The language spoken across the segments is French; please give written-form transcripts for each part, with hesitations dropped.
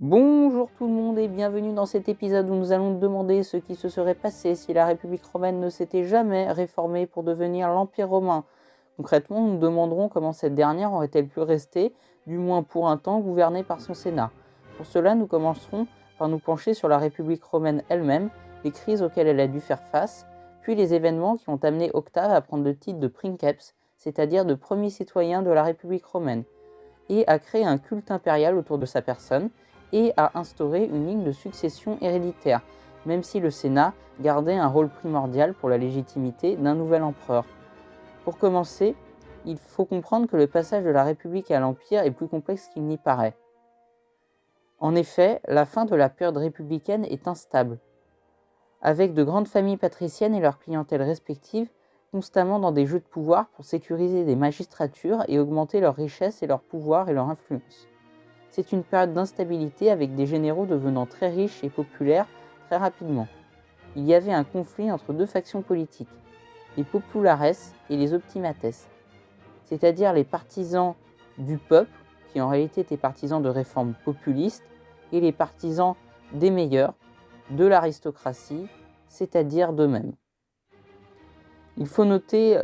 Bonjour tout le monde et bienvenue dans cet épisode où nous allons demander ce qui se serait passé si la République romaine ne s'était jamais réformée pour devenir l'Empire romain. Concrètement, nous nous demanderons comment cette dernière aurait-elle pu rester, du moins pour un temps, gouvernée par son Sénat. Pour cela, nous commencerons par nous pencher sur la République romaine elle-même, les crises auxquelles elle a dû faire face, puis les événements qui ont amené Octave à prendre le titre de princeps, c'est-à-dire de premier citoyen de la République romaine, et à créer un culte impérial autour de sa personne, et à instaurer une ligne de succession héréditaire, même si le Sénat gardait un rôle primordial pour la légitimité d'un nouvel empereur. Pour commencer, il faut comprendre que le passage de la République à l'Empire est plus complexe qu'il n'y paraît. En effet, la fin de la période républicaine est instable, avec de grandes familles patriciennes et leurs clientèles respectives constamment dans des jeux de pouvoir pour sécuriser des magistratures et augmenter leur richesse et leur pouvoir et leur influence. C'est une période d'instabilité avec des généraux devenant très riches et populaires très rapidement. Il y avait un conflit entre deux factions politiques, les populares et les optimates, c'est-à-dire les partisans du peuple, qui en réalité étaient partisans de réformes populistes, et les partisans des meilleurs, de l'aristocratie, c'est-à-dire d'eux-mêmes. Il faut noter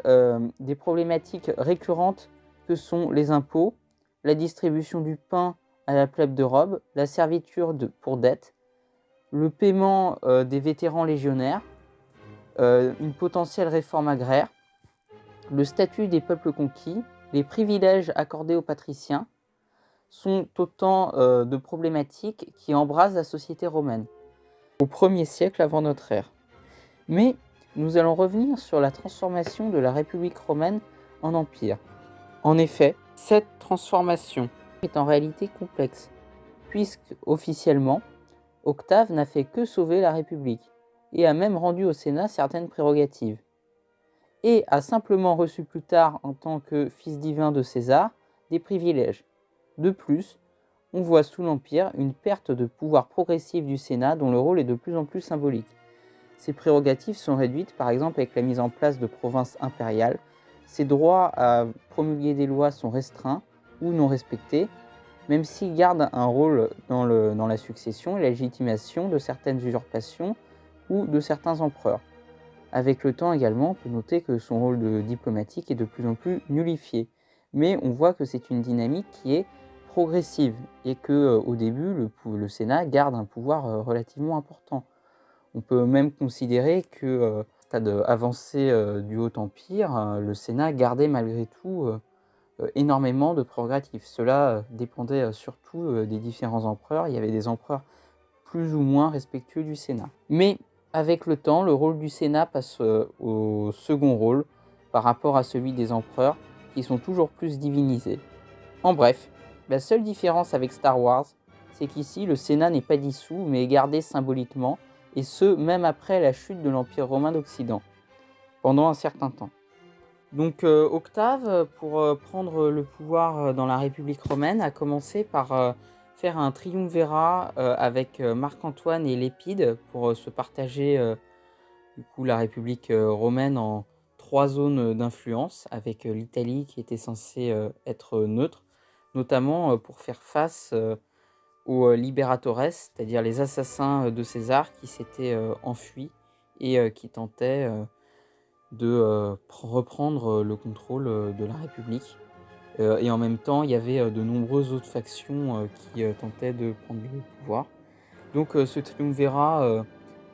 des problématiques récurrentes que sont les impôts, la distribution du pain à la plèbe de Rome, la servitude pour dette, le paiement des vétérans légionnaires, une potentielle réforme agraire, le statut des peuples conquis, les privilèges accordés aux patriciens, sont autant de problématiques qui embrasent la société romaine, au 1er siècle avant notre ère. Mais nous allons revenir sur la transformation de la République romaine en empire. En effet, cette transformation est en réalité complexe, puisque officiellement, Octave n'a fait que sauver la République, et a même rendu au Sénat certaines prérogatives, et a simplement reçu plus tard, en tant que fils divin de César, des privilèges. De plus, on voit sous l'Empire une perte de pouvoir progressive du Sénat dont le rôle est de plus en plus symbolique. Ces prérogatives sont réduites par exemple avec la mise en place de provinces impériales. Ses droits à promulguer des lois sont restreints ou non respectés, même s'il garde un rôle dans la succession et la légitimation de certaines usurpations ou de certains empereurs. Avec le temps également, on peut noter que son rôle de diplomatique est de plus en plus nullifié. Mais on voit que c'est une dynamique qui est progressive et que au début, le Sénat garde un pouvoir relativement important. On peut même considérer que, stade avancé du Haut Empire, le Sénat gardait malgré tout énormément de prérogatives. Cela dépendait surtout des différents empereurs. Il y avait des empereurs plus ou moins respectueux du Sénat. Mais avec le temps, le rôle du Sénat passe au second rôle par rapport à celui des empereurs, qui sont toujours plus divinisés. En bref, la seule différence avec Star Wars, c'est qu'ici, le Sénat n'est pas dissous, mais est gardé symboliquement, et ce, même après la chute de l'Empire romain d'Occident, pendant un certain temps. Donc Octave, pour prendre le pouvoir dans la République romaine, a commencé par faire un triumvirat avec Marc-Antoine et Lépide pour se partager du coup la République romaine en 3 zones d'influence, avec l'Italie qui était censée être neutre, notamment pour faire face aux liberatores, c'est-à-dire les assassins de César qui s'étaient enfuis et qui tentaient de reprendre le contrôle de la République. Et en même temps, il y avait de nombreuses autres factions qui tentaient de prendre le pouvoir. Donc ce triumvirat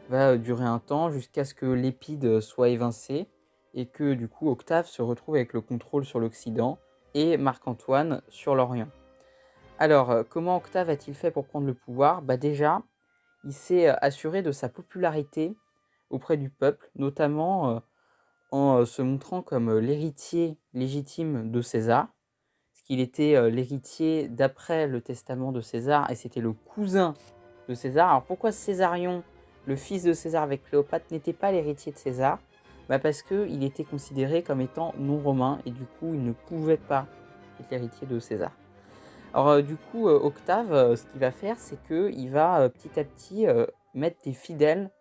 va durer un temps jusqu'à ce que Lépide soit évincé et que du coup Octave se retrouve avec le contrôle sur l'Occident et Marc-Antoine sur l'Orient. Alors, comment Octave a-t-il fait pour prendre le pouvoir? Déjà, il s'est assuré de sa popularité auprès du peuple, notamment en se montrant comme l'héritier légitime de César, parce qu'il était l'héritier d'après le testament de César, et c'était le cousin de César. Alors pourquoi Césarion, le fils de César avec Cléopâtre, n'était pas l'héritier de César? Parce qu'il était considéré comme étant non romain, et du coup il ne pouvait pas être l'héritier de César. Alors du coup, Octave, ce qu'il va faire, c'est qu'il va petit à petit mettre des fidèles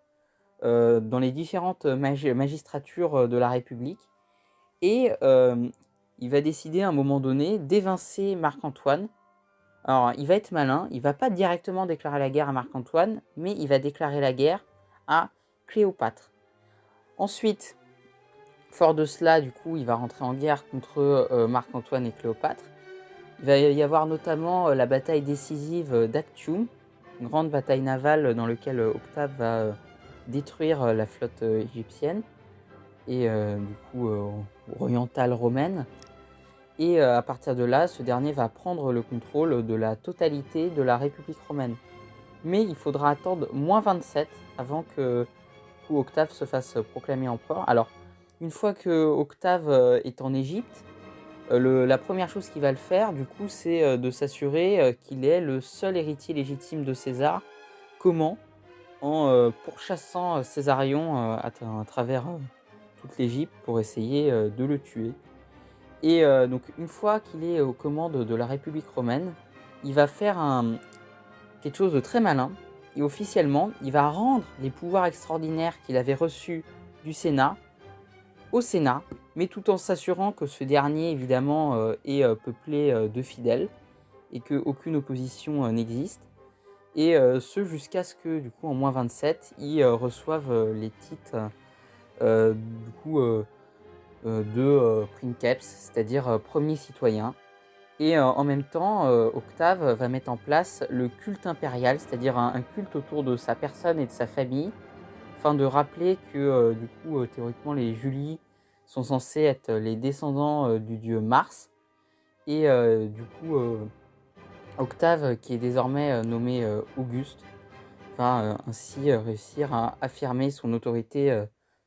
dans les différentes magistratures de la République, et il va décider à un moment donné d'évincer Marc-Antoine Alors, il va être malin, il va pas directement déclarer la guerre à Marc-Antoine, mais il va déclarer la guerre à Cléopâtre. Ensuite, fort de cela, du coup, il va rentrer en guerre contre Marc-Antoine et Cléopâtre. Il va y avoir notamment la bataille décisive d'Actium, une grande bataille navale dans laquelle Octave va détruire la flotte égyptienne et du coup orientale romaine. Et à partir de là, ce dernier va prendre le contrôle de la totalité de la République romaine. Mais il faudra attendre moins 27 avant que Octave se fasse proclamer empereur. Alors, une fois que Octave est en Égypte, la première chose qu'il va le faire, du coup, c'est de s'assurer qu'il est le seul héritier légitime de César. Comment? En pourchassant Césarion à travers toute l'Égypte pour essayer de le tuer. Et donc une fois qu'il est aux commandes de la République romaine, il va faire quelque chose de très malin. Et officiellement, il va rendre les pouvoirs extraordinaires qu'il avait reçus du Sénat au Sénat, mais tout en s'assurant que ce dernier, évidemment, est peuplé de fidèles et qu'aucune opposition n'existe. Et ce jusqu'à ce que, du coup, en moins 27, ils reçoivent les titres du coup, de princeps, c'est-à-dire premier citoyen. Et en même temps, Octave va mettre en place le culte impérial, c'est-à-dire un culte autour de sa personne et de sa famille, afin de rappeler que, du coup, théoriquement, les Julies sont censés être les descendants du dieu Mars. Et du coup, Octave, qui est désormais nommé Auguste, va ainsi réussir à affirmer son autorité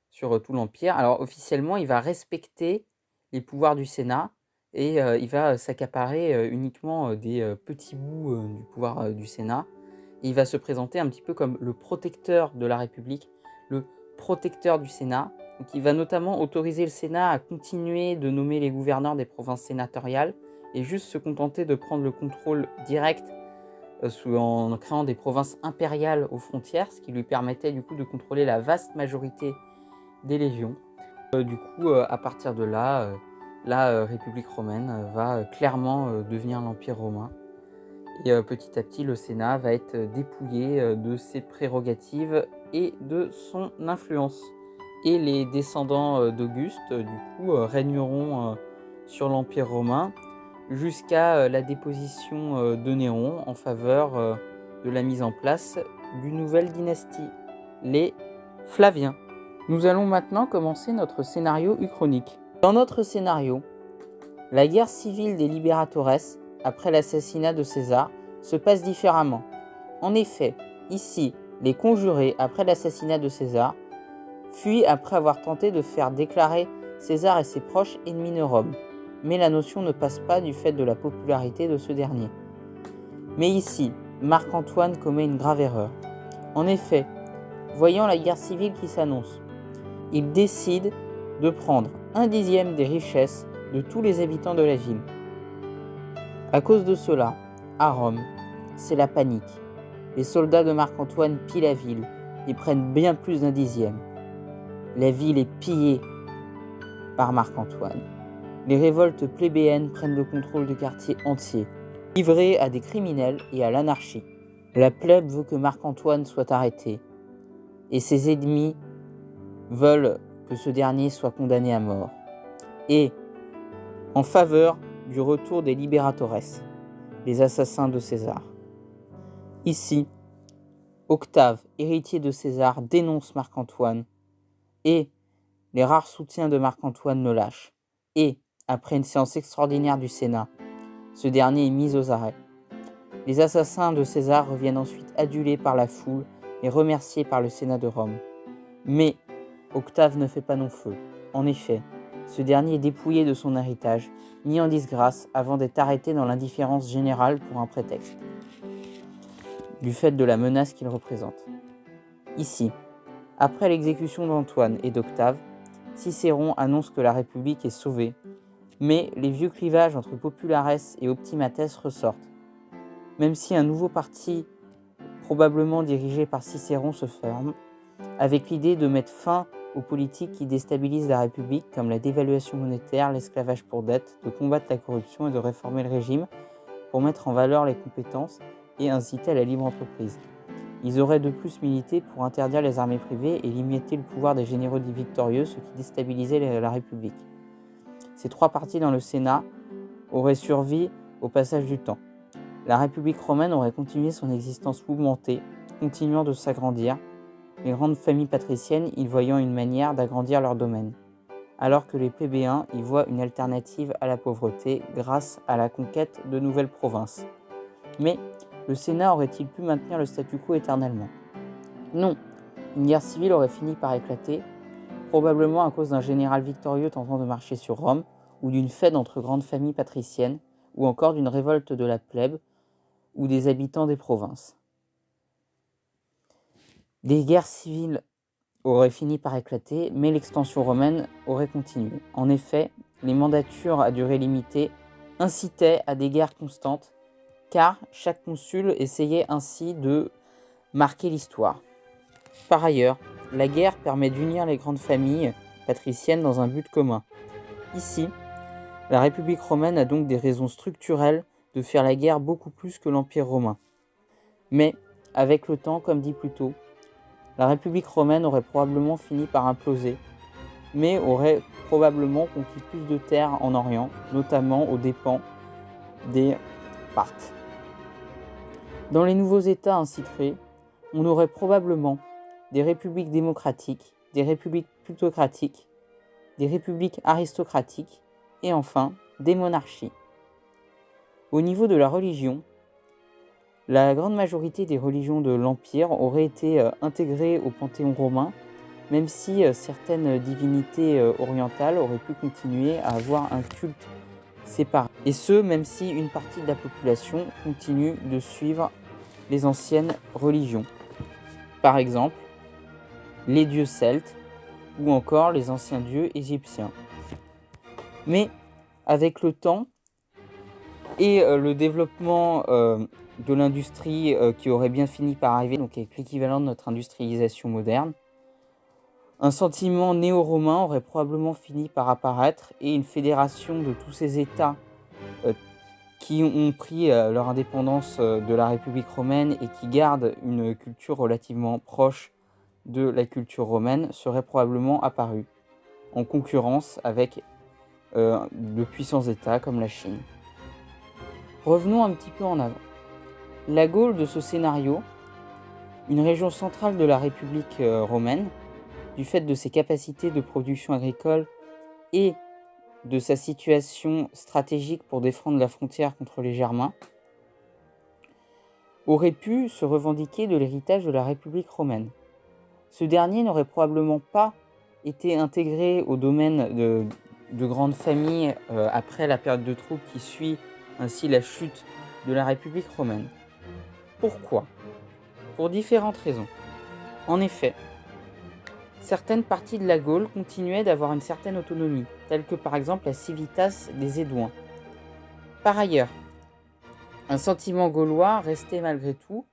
sur tout l'Empire. Alors officiellement, il va respecter les pouvoirs du Sénat et il va s'accaparer uniquement des petits bouts du pouvoir du Sénat. Et il va se présenter un petit peu comme le protecteur de la République, le protecteur du Sénat. Donc il va notamment autoriser le Sénat à continuer de nommer les gouverneurs des provinces sénatoriales et juste se contenter de prendre le contrôle direct en créant des provinces impériales aux frontières, ce qui lui permettait du coup de contrôler la vaste majorité des légions. Du coup, à partir de là, la République romaine va clairement devenir l'Empire romain. Et petit à petit, le Sénat va être dépouillé de ses prérogatives et de son influence. Et les descendants d'Auguste, du coup, régneront sur l'Empire romain jusqu'à la déposition de Néron en faveur de la mise en place d'une nouvelle dynastie, les Flaviens. Nous allons maintenant commencer notre scénario uchronique. Dans notre scénario, la guerre civile des Liberatores, après l'assassinat de César, se passe différemment. En effet, ici, les conjurés, après l'assassinat de César, fuient après avoir tenté de faire déclarer César et ses proches ennemis de Rome. Mais la notion ne passe pas du fait de la popularité de ce dernier. Mais ici, Marc-Antoine commet une grave erreur. En effet, voyant la guerre civile qui s'annonce, il décide de prendre 1/10 des richesses de tous les habitants de la ville. À cause de cela, à Rome, c'est la panique. Les soldats de Marc-Antoine pillent la ville et prennent bien plus d'1/10. La ville est pillée par Marc-Antoine. Les révoltes plébéennes prennent le contrôle de quartiers entiers, livrés à des criminels et à l'anarchie. La plèbe veut que Marc-Antoine soit arrêté, et ses ennemis veulent que ce dernier soit condamné à mort. Et en faveur du retour des Liberatores, les assassins de César. Ici, Octave, héritier de César, dénonce Marc-Antoine, et les rares soutiens de Marc-Antoine le lâchent. Et, après une séance extraordinaire du Sénat, ce dernier est mis aux arrêts. Les assassins de César reviennent ensuite adulés par la foule et remerciés par le Sénat de Rome. Mais Octave ne fait pas long feu. En effet, ce dernier est dépouillé de son héritage, mis en disgrâce avant d'être arrêté dans l'indifférence générale pour un prétexte, du fait de la menace qu'il représente. Ici, après l'exécution d'Antoine et d'Octave, Cicéron annonce que la République est sauvée, mais les vieux clivages entre Populares et Optimates ressortent. Même si un nouveau parti, probablement dirigé par Cicéron, se forme, avec l'idée de mettre fin aux politiques qui déstabilisent la République, comme la dévaluation monétaire, l'esclavage pour dette, de combattre la corruption et de réformer le régime, pour mettre en valeur les compétences et inciter à la libre entreprise. Ils auraient de plus milité pour interdire les armées privées et limiter le pouvoir des généraux dits victorieux, ce qui déstabilisait la République. Ces trois partis dans le Sénat auraient survécu au passage du temps. La République romaine aurait continué son existence mouvementée, continuant de s'agrandir, les grandes familles patriciennes y voyant une manière d'agrandir leur domaine, alors que les plébéiens y voient une alternative à la pauvreté grâce à la conquête de nouvelles provinces. Mais le Sénat aurait-il pu maintenir le statu quo éternellement? Non, une guerre civile aurait fini par éclater, probablement à cause d'un général victorieux tentant de marcher sur Rome, ou d'une faide entre grandes familles patriciennes, ou encore d'une révolte de la plèbe ou des habitants des provinces. Des guerres civiles auraient fini par éclater, mais l'extension romaine aurait continué. En effet, les mandatures à durée limitée incitaient à des guerres constantes, car chaque consul essayait ainsi de marquer l'histoire. Par ailleurs, la guerre permet d'unir les grandes familles patriciennes dans un but commun. Ici, la République romaine a donc des raisons structurelles de faire la guerre beaucoup plus que l'Empire romain. Mais, avec le temps, comme dit plus tôt, la République romaine aurait probablement fini par imploser, mais aurait probablement conquis plus de terres en Orient, notamment aux dépens des Parthes. Dans les nouveaux États ainsi créés, on aurait probablement des républiques démocratiques, des républiques plutocratiques, des républiques aristocratiques et enfin des monarchies. Au niveau de la religion, la grande majorité des religions de l'Empire auraient été intégrées au panthéon romain, même si certaines divinités orientales auraient pu continuer à avoir un culte séparé. Et ce, même si une partie de la population continue de suivre les anciennes religions. Par exemple, les dieux celtes ou encore les anciens dieux égyptiens. Mais avec le temps et le développement de l'industrie qui aurait bien fini par arriver, donc avec l'équivalent de notre industrialisation moderne, un sentiment néo-romain aurait probablement fini par apparaître et une fédération de tous ces États qui ont pris leur indépendance de la République romaine et qui gardent une culture relativement proche de la culture romaine serait probablement apparue, en concurrence avec de puissants États comme la Chine. Revenons un petit peu en avant. La Gaule de ce scénario, une région centrale de la République romaine, du fait de ses capacités de production agricole et de sa situation stratégique pour défendre la frontière contre les Germains, aurait pu se revendiquer de l'héritage de la République romaine. Ce dernier n'aurait probablement pas été intégré au domaine de grandes familles après la période de troubles qui suit ainsi la chute de la République romaine. Pourquoi? Pour différentes raisons. En effet, certaines parties de la Gaule continuaient d'avoir une certaine autonomie, telle que par exemple la civitas des Édouins. Par ailleurs, un sentiment gaulois restait malgré tout.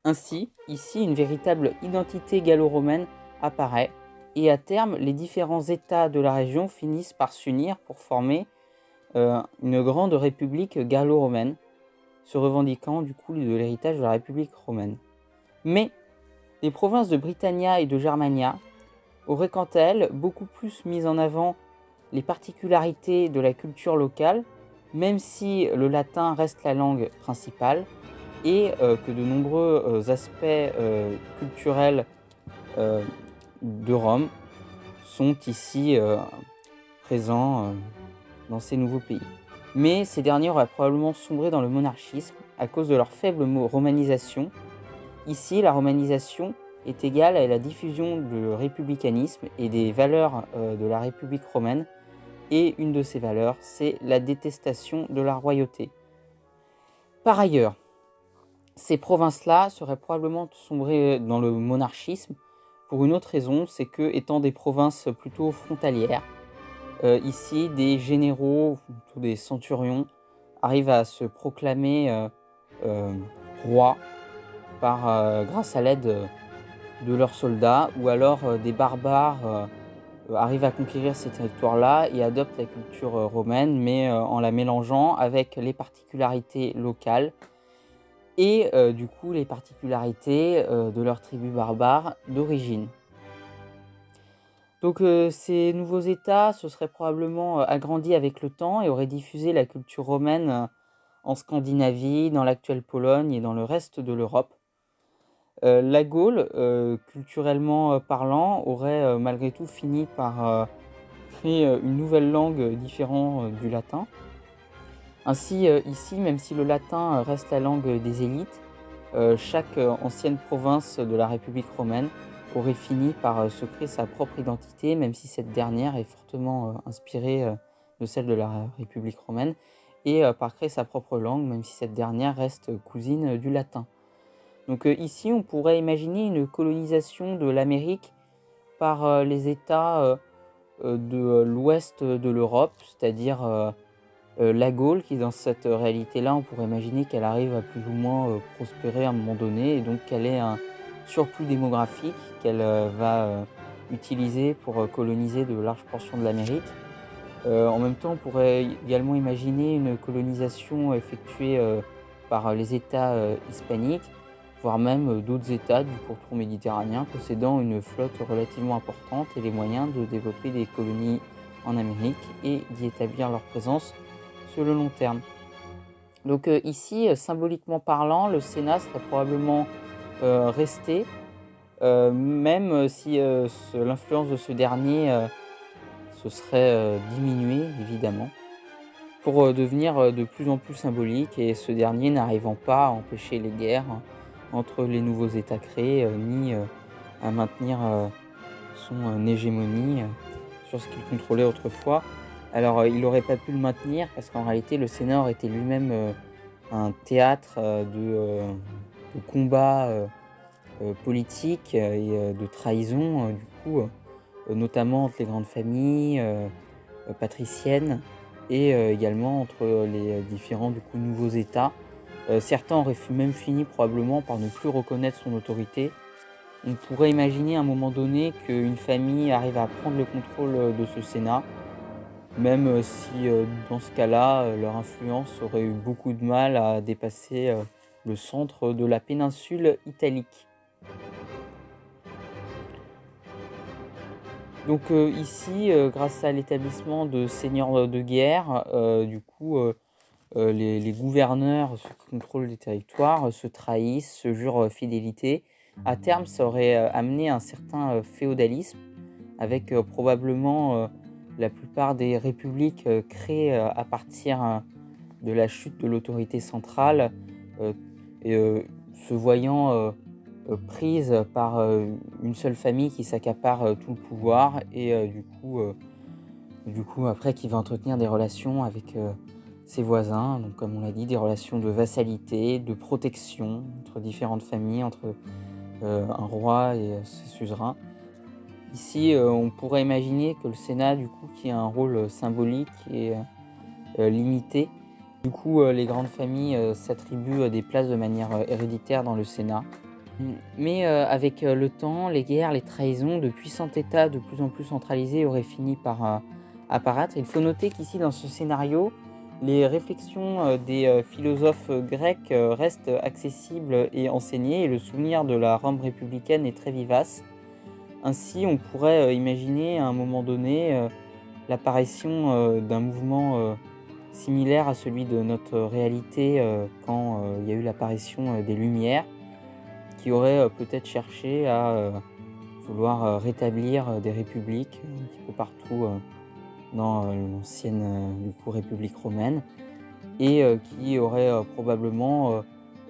Ainsi, ici, une véritable identité gallo-romaine apparaît, et à terme, les différents États de la région finissent par s'unir pour former une grande république gallo-romaine, se revendiquant du coup de l'héritage de la République romaine. Mais les provinces de Britannia et de Germania auraient quant à elles beaucoup plus mis en avant les particularités de la culture locale, même si le latin reste la langue principale, et que de nombreux aspects culturels de Rome sont ici présents dans ces nouveaux pays. Mais ces derniers auraient probablement sombré dans le monarchisme à cause de leur faible romanisation. Ici, la romanisation est égale à la diffusion du républicanisme et des valeurs de la République romaine, et une de ces valeurs, c'est la détestation de la royauté. Par ailleurs, ces provinces-là seraient probablement sombrées dans le monarchisme pour une autre raison, c'est que, étant des provinces plutôt frontalières, ici, des généraux, ou des centurions, arrivent à se proclamer rois grâce à l'aide de leurs soldats, ou alors des barbares arrive à conquérir ces territoires-là et adopte la culture romaine, mais en la mélangeant avec les particularités locales et du coup les particularités de leurs tribus barbares d'origine. Donc ces nouveaux États se seraient probablement agrandis avec le temps et auraient diffusé la culture romaine en Scandinavie, dans l'actuelle Pologne et dans le reste de l'Europe. La Gaule, culturellement parlant, aurait malgré tout fini par créer une nouvelle langue différente du latin. Ainsi, ici, même si le latin reste la langue des élites, chaque ancienne province de la République romaine aurait fini par se créer sa propre identité, même si cette dernière est fortement inspirée de celle de la République romaine, et par créer sa propre langue, même si cette dernière reste cousine du latin. Donc ici, on pourrait imaginer une colonisation de l'Amérique par les États de l'ouest de l'Europe, c'est-à-dire la Gaule, qui dans cette réalité-là, on pourrait imaginer qu'elle arrive à plus ou moins prospérer à un moment donné, et donc qu'elle ait un surplus démographique qu'elle va utiliser pour coloniser de larges portions de l'Amérique. En même temps, on pourrait également imaginer une colonisation effectuée par les États hispaniques, voire même d'autres États du pourtour méditerranéen possédant une flotte relativement importante et les moyens de développer des colonies en Amérique et d'y établir leur présence sur le long terme. Donc ici, symboliquement parlant, le Sénat serait probablement resté, même si l'influence de ce dernier se serait diminuée, évidemment, pour devenir de plus en plus symbolique, et ce dernier n'arrivant pas à empêcher les guerres entre les nouveaux États créés, ni à maintenir son hégémonie sur ce qu'il contrôlait autrefois. Alors il n'aurait pas pu le maintenir parce qu'en réalité le Sénat aurait été lui-même un théâtre de combats politiques et de trahison, du coup, notamment entre les grandes familles patriciennes et également entre les différents du coup, nouveaux États. Certains auraient même fini probablement par ne plus reconnaître son autorité. On pourrait imaginer à un moment donné qu'une famille arrive à prendre le contrôle de ce Sénat, même si dans ce cas-là, leur influence aurait eu beaucoup de mal à dépasser le centre de la péninsule italique. Donc ici, grâce à l'établissement de seigneurs de guerre, du coup, les gouverneurs, ceux qui contrôlent les territoires, se trahissent, se jurent fidélité. À terme, ça aurait amené un certain féodalisme, avec probablement la plupart des républiques créées à partir de la chute de l'autorité centrale, euh, et se voyant prise par une seule famille qui s'accapare tout le pouvoir, et du coup après qui va entretenir des relations avec ses voisins, donc comme on l'a dit, des relations de vassalité, de protection entre différentes familles, entre un roi et ses suzerains. Ici, on pourrait imaginer que le Sénat, du coup, qui a un rôle symbolique et limité, du coup, les grandes familles s'attribuent des places de manière héréditaire dans le Sénat. Mais avec le temps, les guerres, les trahisons, de puissants États de plus en plus centralisés auraient fini par apparaître. Il faut noter qu'ici, dans ce scénario, les réflexions des philosophes grecs restent accessibles et enseignées, et le souvenir de la Rome républicaine est très vivace. Ainsi, on pourrait imaginer à un moment donné l'apparition d'un mouvement similaire à celui de notre réalité quand il y a eu l'apparition des Lumières, qui aurait peut-être cherché à vouloir rétablir des républiques un petit peu partout dans l'ancienne du coup, République romaine, et qui aurait probablement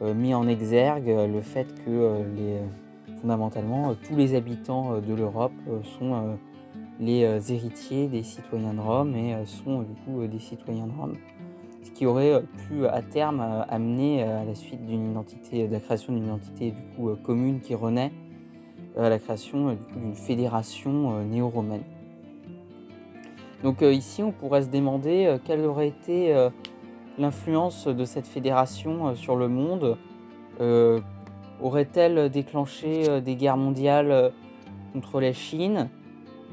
mis en exergue le fait que fondamentalement tous les habitants de l'Europe sont les héritiers des citoyens de Rome et sont du coup des citoyens de Rome. Ce qui aurait pu à terme amener à la suite de la création d'une identité du coup commune qui renaît, à la création du coup d'une fédération néo-romaine. Donc ici on pourrait se demander quelle aurait été l'influence de cette fédération sur le monde. Aurait-elle déclenché des guerres mondiales contre la Chine?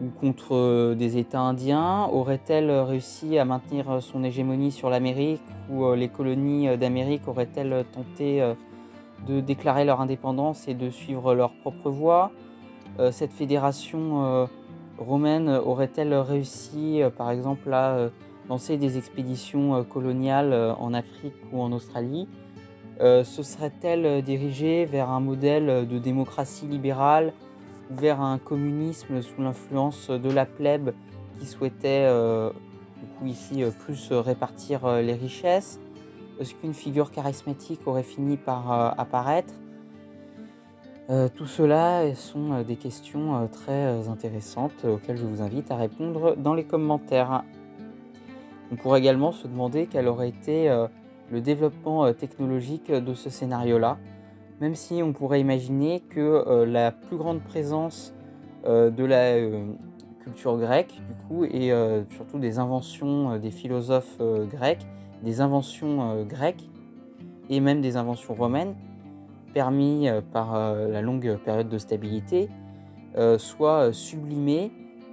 ou contre des États indiens? Aurait-elle réussi à maintenir son hégémonie sur l'Amérique ou les colonies d'Amérique auraient-elles tenté de déclarer leur indépendance et de suivre leur propre voie? Cette fédération romaine aurait-elle réussi, par exemple, à lancer des expéditions coloniales en Afrique ou en Australie? Se serait-elle dirigée vers un modèle de démocratie libérale ou vers un communisme sous l'influence de la plèbe qui souhaitait, du coup ici, plus répartir les richesses? Est-ce qu'une figure charismatique aurait fini par apparaître? Tout cela sont des questions très intéressantes auxquelles je vous invite à répondre dans les commentaires. On pourrait également se demander quel aurait été le développement technologique de ce scénario-là, même si on pourrait imaginer que la plus grande présence de la culture grecque, du coup, et surtout des inventions des philosophes grecs, des inventions grecques et même des inventions romaines, permis par la longue période de stabilité, soit sublimées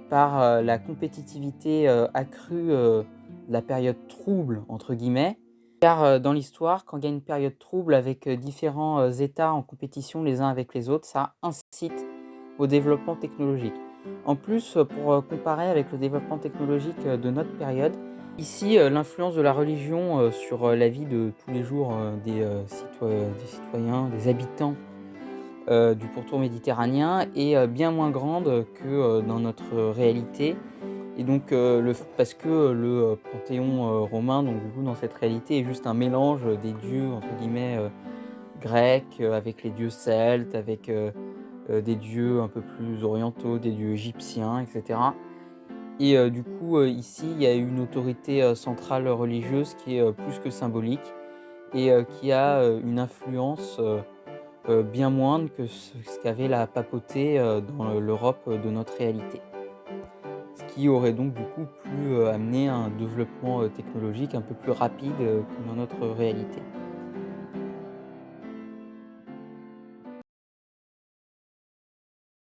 par la compétitivité accrue de la «période trouble» entre guillemets. Car dans l'histoire, quand il y a une période trouble avec différents États en compétition les uns avec les autres, ça incite au développement technologique. En plus, pour comparer avec le développement technologique de notre période, ici, l'influence de la religion sur la vie de tous les jours des citoyens, des habitants du pourtour méditerranéen est bien moins grande que dans notre réalité. Et donc, parce que le panthéon romain, donc du coup, dans cette réalité, est juste un mélange des dieux, entre guillemets, grecs, avec les dieux celtes, avec des dieux un peu plus orientaux, des dieux égyptiens, et cetera. Et du coup, ici, il y a une autorité centrale religieuse qui est plus que symbolique et qui a une influence bien moindre que ce qu'avait la papauté dans l'Europe de notre réalité. Ce qui aurait donc du coup pu amener un développement technologique un peu plus rapide que dans notre réalité.